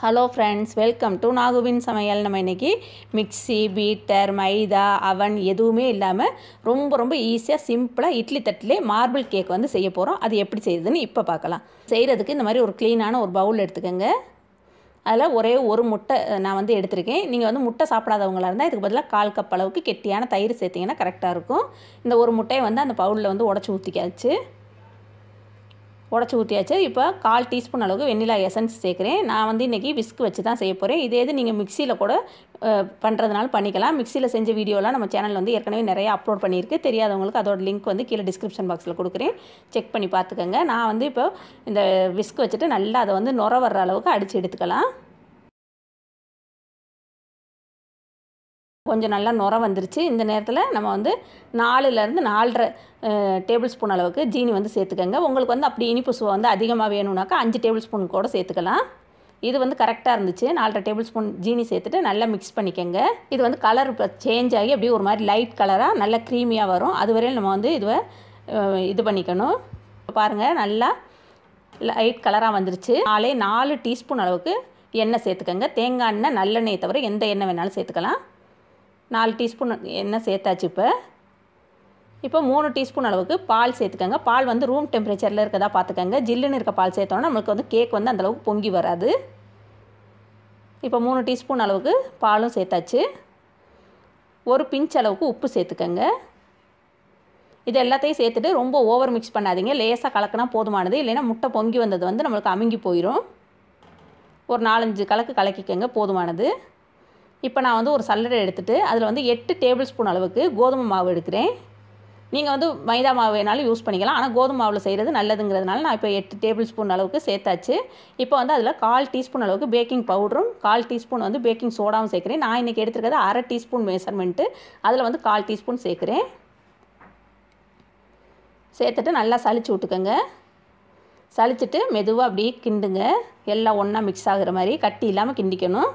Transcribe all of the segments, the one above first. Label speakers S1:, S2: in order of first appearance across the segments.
S1: Hello friends, welcome to Naguvin Samayal. நம்ம இன்னைக்கு mixie, Peter, மைதா, அவன் எதுவுமே இல்லாம ரொம்ப ஈஸியா சிம்பிளா இட்லி தட்டிலே மார்பிள் கேக் வந்து செய்ய போறோம். அது எப்படி செய்யுதுன்னு இப்ப பார்க்கலாம். செய்யிறதுக்கு இந்த மாதிரி ஒரு க்ளீனான ஒரு பவுல் எடுத்துக்கங்க. அதுல ஒரே ஒரு முட்டை நான் வந்து எடுத்துர்க்கேன். நீங்க வந்து முட்டை சாப்பிடாதவங்களா இருந்தா இதுக்கு பதிலா 1/4 கப் அளவுக்கு கெட்டியான தயிர் சேர்த்தீங்கன்னா கரெக்ட்டா இருக்கும். இந்த ஒரு முட்டையை வந்து அந்த பவுல்ல வந்து உடைச்சு ஊத்தியாச்சு. உடைச்சு ஊத்தியாச்சு. இப்போ 1/4 டீஸ்பூன் அளவுக்கு வெண்ணிலா எசன்ஸ் சேர்க்கிறேன். நான் வந்து இன்னைக்கு விஸ்க் வச்சு தான் செய்ய போறேன். இதே இது நீங்க மிக்ஸில கூட பண்றதுனால பண்ணிக்கலாம். மிக்ஸில செஞ்ச வீடியோலாம் நம்ம சேனல்ல வந்து ஏற்கனவே நிறைய அப்லோட் பண்ணிருக்கு. தெரியாதவங்களுக்கு அதோட லிங்க் வந்து கீழ டிஸ்கிரிப்ஷன் பாக்ஸ்ல கொடுக்கிறேன். செக் பண்ணி பார்த்துக்கங்க. நான் வந்து இப்போ இந்த விஸ்க் வச்சிட்டு நல்லா அதை வந்து நுர வர்ற அளவுக்கு அடிச்சு எடுத்துக்கலாம். கொஞ்சம் நல்லா நுர வந்துருச்சு. இந்த நேரத்துல நம்ம வந்து 4ல இருந்து 4.5 டேபிள் ஸ்பூன் அளவுக்கு ஜீனி வந்து சேர்த்துக்கங்க. உங்களுக்கு வந்து அப்படி இனிப்பு சுவை வந்து அதிகமா வேணும்னாக்க 5 டேபிள் ஸ்பூன் கூட சேர்த்துக்கலாம். இது வந்து கரெக்ட்டா இருந்துச்சு. 4.5 டேபிள் ஸ்பூன் ஜீனி சேர்த்துட்டு நல்லா மிக்ஸ் பண்ணிக்கங்க. இது வந்து கலர் சேஞ்ச் ஆகி அப்படியே ஒரு மாதிரி லைட் கலரா நல்ல க்ரீமியா வரும். அதுவரையில நம்ம வந்து இது பண்ணிக்கணும். பாருங்க நல்லா லைட் கலரா வந்துருச்சு. 4 டீஸ்பூன் அளவுக்கு எண்ணெய் சேர்த்துக்கங்க. தேங்காய் எண்ணெய், நல்லெண்ணெய் தவிர எந்த எண்ணெய் வேணாலும் சேர்த்துக்கலாம். 4 டீஸ்பூன் எண்ணெய் சேர்த்தாச்சு. இப்போ 3 டீஸ்பூன் அளவுக்கு பால் சேர்த்துக்கங்க. பால் வந்து ரூம் டெம்பரேச்சரில் இருக்கதா பார்த்துக்கங்க. ஜில்லுன்னு இருக்க பால் சேர்த்தோன்னா நம்மளுக்கு வந்து கேக் வந்து அந்த அளவுக்கு பொங்கி வராது. இப்போ 3 டீஸ்பூன் அளவுக்கு பாலும் சேர்த்தாச்சு. ஒரு பிஞ்ச் அளவுக்கு உப்பு சேர்த்துக்கங்க. இது எல்லாத்தையும் சேர்த்துட்டு ரொம்ப ஓவர் மிக்ஸ் பண்ணாதீங்க. லேசாக கலக்கினா போதுமானது. இல்லைன்னா முட்டை பொங்கி வந்தது வந்து நம்மளுக்கு அமுங்கி போயிடும். ஒரு 4-5 கலக்கு கலக்கிக்கங்க, போதுமானது. இப்போ நான் வந்து ஒரு சல்லடை எடுத்துட்டு அதில் வந்து 8 டேபிள் ஸ்பூன் அளவுக்கு கோதுமை மாவு எடுக்கிறேன். நீங்கள் வந்து மைதா மாவு வேணாலும் யூஸ் பண்ணிக்கலாம். ஆனால் கோதுமை மாவில் செய்கிறது நல்லதுங்கிறதுனால நான் இப்போ 8 டேபிள் ஸ்பூன் அளவுக்கு சேர்த்தாச்சு. இப்போ வந்து அதில் 1/4 டீஸ்பூன் அளவுக்கு பேக்கிங் பவுடரும் 1/4 டீஸ்பூன் வந்து பேக்கிங் சோடாவும் சேர்க்குறேன். நான் இன்றைக்கி எடுத்துருக்கிறது 1/2 டீஸ்பூன் மெஷர்மெண்ட்டு. அதில் வந்து 1/4 டீஸ்பூன் சேர்க்குறேன். சேர்த்துட்டு நல்லா சளிச்சு விட்டுக்கோங்க. சளிச்சிட்டு மெதுவாக அப்படியே கிண்டுங்க. எல்லாம் ஒன்றா மிக்ஸ் ஆகுற மாதிரி கட்டி இல்லாமல் கிண்டிக்கணும்.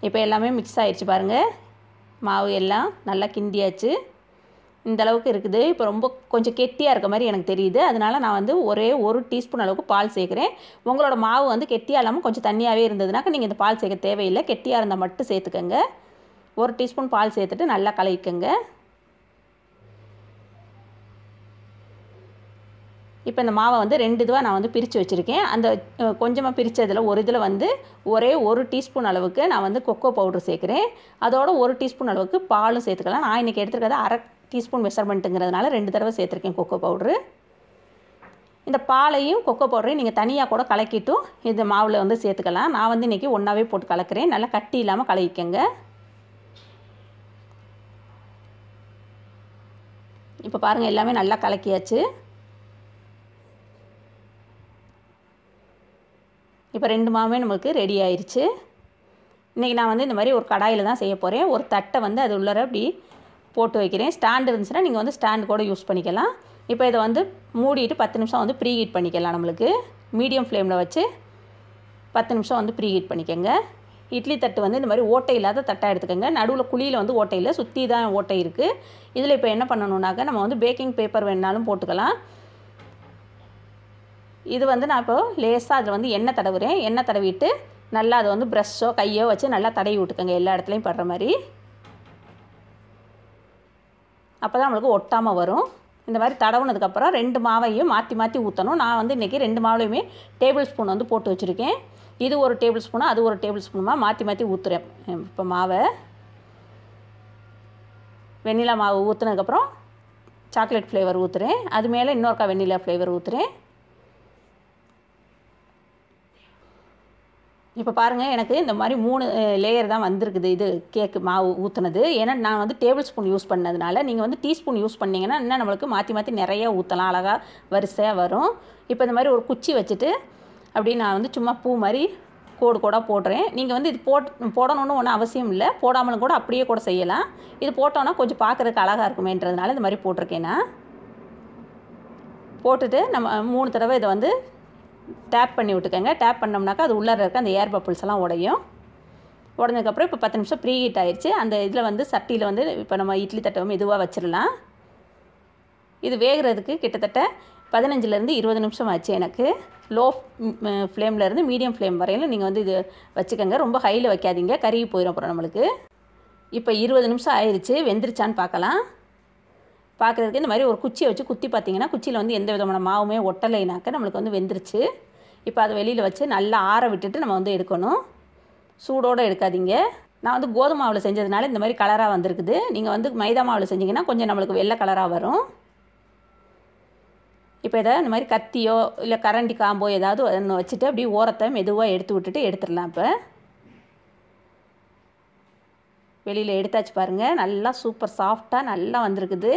S1: இப்போ எல்லாமே மிக்ஸ் ஆயிடுச்சு பாருங்கள். மாவு எல்லாம் நல்லா கிண்டியாச்சு. இந்த அளவுக்கு இருக்குது. இப்போ ரொம்ப கொஞ்சம் கெட்டியாக இருக்க மாதிரி எனக்கு தெரியுது. அதனால நான் வந்து ஒரே 1 டீஸ்பூன் அளவுக்கு பால் சேர்க்குறேன். உங்களோட மாவு வந்து கெட்டியாக இல்லாமல் கொஞ்சம் தண்ணியாகவே இருந்ததுனாக்க நீங்கள் இந்த பால் சேர்க்க தேவையில்லை. கெட்டியாக இருந்தால் மட்டும் சேர்த்துக்கங்க. 1 டீஸ்பூன் பால் சேர்த்துட்டு நல்லா கலக்கிக்கங்க. இப்போ இந்த மாவை வந்து 2 இதுவாக நான் வந்து பிரித்து வச்சுருக்கேன். அந்த கொஞ்சமாக பிரித்ததில் ஒரு இதில் வந்து ஒரே 1 டீஸ்பூன் அளவுக்கு நான் வந்து கொக்கோ பவுடர் சேர்க்குறேன். அதோட 1 டீஸ்பூன் அளவுக்கு பாலும் சேர்த்துக்கலாம். நான் இன்றைக்கி எடுத்துருக்கிறது 1/2 டீஸ்பூன் மெஷர்மெண்ட்டுங்கிறதுனால 2 தடவை சேர்த்துருக்கேன் கொக்கோ பவுட்ரு. இந்த பாலையும் கொக்கோ பவுடரையும் நீங்கள் தனியாக கூட கலக்கிட்டும் இந்த மாவில் வந்து சேர்த்துக்கலாம். நான் வந்து இன்றைக்கி ஒன்றாவே போட்டு கலக்கிறேன். நல்லா கட்டி இல்லாமல் கலக்கிக்கங்க. இப்போ பாருங்கள், எல்லாமே நல்லா கலக்கியாச்சு. இப்போ 2 மாவுமே நமக்கு ரெடி ஆயிடுச்சு. இன்றைக்கி நான் வந்து இந்த மாதிரி ஒரு கடாயில் தான் செய்ய போகிறேன். ஒரு தட்டை வந்து அது உள்ளார அப்படி போட்டு வைக்கிறேன். ஸ்டாண்டு இருந்துச்சுன்னா நீங்கள் வந்து ஸ்டாண்டு கூட யூஸ் பண்ணிக்கலாம். இப்போ இதை வந்து மூடிட்டு 10 நிமிஷம் வந்து ப்ரீ ஹீட் பண்ணிக்கலாம். நம்மளுக்கு மீடியம் ஃப்ளேமில் வச்சு 10 நிமிஷம் வந்து ப்ரீ ஹீட் பண்ணிக்கோங்க. இட்லி தட்டு வந்து இந்த மாதிரி ஓட்டை இல்லாத தட்டாக எடுத்துக்கோங்க. நடுவில் குழியில் வந்து ஓட்டை இல்லை, சுற்றி தான் ஓட்டை இருக்குது. இதில் இப்போ என்ன பண்ணணுன்னாக்க நம்ம வந்து பேக்கிங் பேப்பர் வேணாலும் போட்டுக்கலாம். இது வந்து நான் இப்போ லேசாக அதில் வந்து எண்ணெய் தடவுறேன். எண்ணெய் தடவிட்டு நல்லா அதை வந்து ப்ரஷ்ஷோ கையோ வச்சு நல்லா தடவி விட்டுக்கோங்க, எல்லா இடத்துலையும் படுற மாதிரி. அப்போ தான் நம்மளுக்கு ஒட்டாமல் வரும். இந்த மாதிரி தடவுனதுக்கப்புறம் 2 மாவையும் மாற்றி ஊற்றணும். நான் வந்து இன்றைக்கி 2 மாவுலையுமே டேபிள் ஸ்பூன் வந்து போட்டு வச்சுருக்கேன். இது ஒரு டேபிள் ஸ்பூனாக அது ஒரு டேபிள் ஸ்பூனுமா மாற்றி ஊற்றுறேன். இப்போ மாவை வெண்ணிலா மாவு ஊற்றுனதுக்கப்புறம் சாக்லேட் ஃப்ளேவர் ஊற்றுறேன். அது மேலே இன்னொருக்கா வெண்ணிலா ஃப்ளேவர் ஊற்றுறேன். இப்போ பாருங்கள், எனக்கு இந்த மாதிரி 3 லேயர் தான் வந்திருக்குது இது கேக்கு மாவு ஊற்றுனது. ஏன்னா நான் வந்து டேபிள் ஸ்பூன் யூஸ் பண்ணதுனால. நீங்கள் வந்து டீஸ்பூன் யூஸ் பண்ணிங்கன்னா இன்னும் நம்மளுக்கு மாற்றி நிறைய ஊற்றலாம், அழகாக வரிசையாக வரும். இப்போ இந்த மாதிரி ஒரு குச்சி வச்சுட்டு அப்படி நான் வந்து சும்மா பூ மாதிரி கோடாக போடுறேன். நீங்கள் வந்து இது போடணுன்னு ஒன்றும் அவசியம் இல்லை. போடாமலும் கூட அப்படியே கூட செய்யலாம். இது போட்டோன்னா கொஞ்சம் பார்க்குறதுக்கு அழகாக இருக்குமேன்றதுனால இந்த மாதிரி போட்டிருக்கேன். நான் போட்டுட்டு நம்ம 3 தடவை இதை வந்து டேப் பண்ணி விட்டுக்கங்க. டேப் பண்ணோம்னாக்கா அது உள்ளே இருக்க அந்த ஏர் பப்புள்ஸ் எல்லாம் உடையும். உடனதுக்கப்புறம் இப்போ 10 நிமிஷம் ப்ரீ ஹீட் ஆயிடுச்சு. அந்த இதில் வந்து சட்டியில் வந்து இப்போ நம்ம இட்லி தட்டை மெதுவாக வச்சிடலாம். இது வேகிறதுக்கு கிட்டத்தட்ட 15லேருந்து 20 நிமிஷம் ஆச்சு எனக்கு. லோ ஃப்ளேம்லேருந்து மீடியம் ஃப்ளேம் வரையிலும் நீங்கள் வந்து இது வச்சுக்கோங்க. ரொம்ப ஹையில் வைக்காதீங்க, கருகி போயிடும் அப்புறம் நம்மளுக்கு. இப்போ 20 நிமிஷம் ஆயிடுச்சு. வெந்துருச்சான்னு பார்க்கலாம். பார்க்குறதுக்கு இந்த மாதிரி ஒரு குச்சியை வச்சு குத்தி பார்த்தீங்கன்னா குச்சியில் வந்து எந்த விதமான மாவுமே ஒட்டலைனாக்க நம்மளுக்கு வந்து வெந்துருச்சு. இப்போ அதை வெளியில் வச்சு நல்லா ஆற விட்டுட்டு நம்ம வந்து எடுக்கணும். சூடோடு எடுக்காதீங்க. நான் வந்து கோதுமை மாவில் செஞ்சதுனால இந்த மாதிரி கலராக வந்திருக்குது. நீங்கள் வந்து மைதா மாவில் செஞ்சிங்கன்னா கொஞ்சம் நம்மளுக்கு வெள்ளை கலராக வரும். இப்போ இதை இந்த மாதிரி கத்தியோ இல்லை கரண்டி காம்போ ஏதாவது ஒன்று வச்சுட்டு அப்படியே ஓரத்தை மெதுவாக எடுத்து விட்டுட்டு எடுத்துடலாம். இப்போ வெளியில் எடுத்தாச்சு பாருங்கள். நல்லா சூப்பர் சாஃப்டாக நல்லா வந்திருக்குது.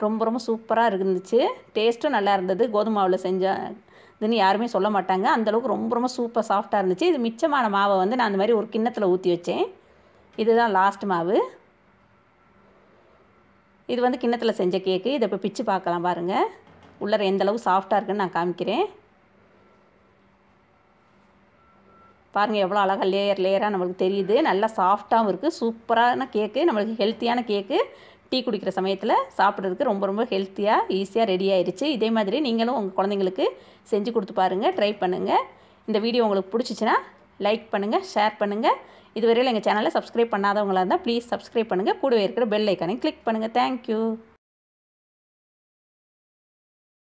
S1: ரொம்ப ரொம்ப சூப்பராக இருந்துச்சு. டேஸ்ட்டும் நல்லா இருந்தது. கோதுமை மாவில் செஞ்சதுன்னு யாருமே சொல்ல மாட்டாங்க. அந்தளவுக்கு ரொம்ப ரொம்ப சூப்பர் சாஃப்டாக இருந்துச்சு. இது மிச்சமான மாவை வந்து நான் அந்த மாதிரி ஒரு கிண்ணத்தில் ஊற்றி வச்சேன். இதுதான் லாஸ்ட் மாவு. இது வந்து கிண்ணத்தில் செஞ்ச கேக்கு. இதை இப்போ பிச்சு பார்க்கலாம் பாருங்கள். உள்ளே எந்த அளவு சாஃப்டாக இருக்குன்னு நான் காமிக்கிறேன். பாருங்கள் எவ்வளோ அழகாக லேயராக நம்மளுக்கு தெரியுது. நல்லா சாஃப்டாகவும் இருக்குது. சூப்பரான கேக்கு. நம்மளுக்கு ஹெல்த்தியான கேக்கு. டீ குடிக்கிற சமயத்தில் சாப்பிட்றதுக்கு ரொம்ப ரொம்ப ஹெல்த்தியாக ஈஸியாக ரெடி ஆயிடுச்சு. இதே மாதிரி நீங்களும் உங்கள் குழந்தைங்களுக்கு செஞ்சு கொடுத்து பாருங்கள், ட்ரை பண்ணுங்கள். இந்த வீடியோ உங்களுக்கு பிடிச்சிச்சின்னா லைக் பண்ணுங்கள், ஷேர் பண்ணுங்கள். இதுவரையில் எங்கள் சேனலை சப்ஸ்கிரைப் பண்ணாதவங்களாக இருந்தால் ப்ளீஸ் சப்ஸ்கிரைப் பண்ணுங்கள். கூடவே இருக்கிற பெல் ஐக்கானை கிளிக் பண்ணுங்கள். தேங்க்யூ.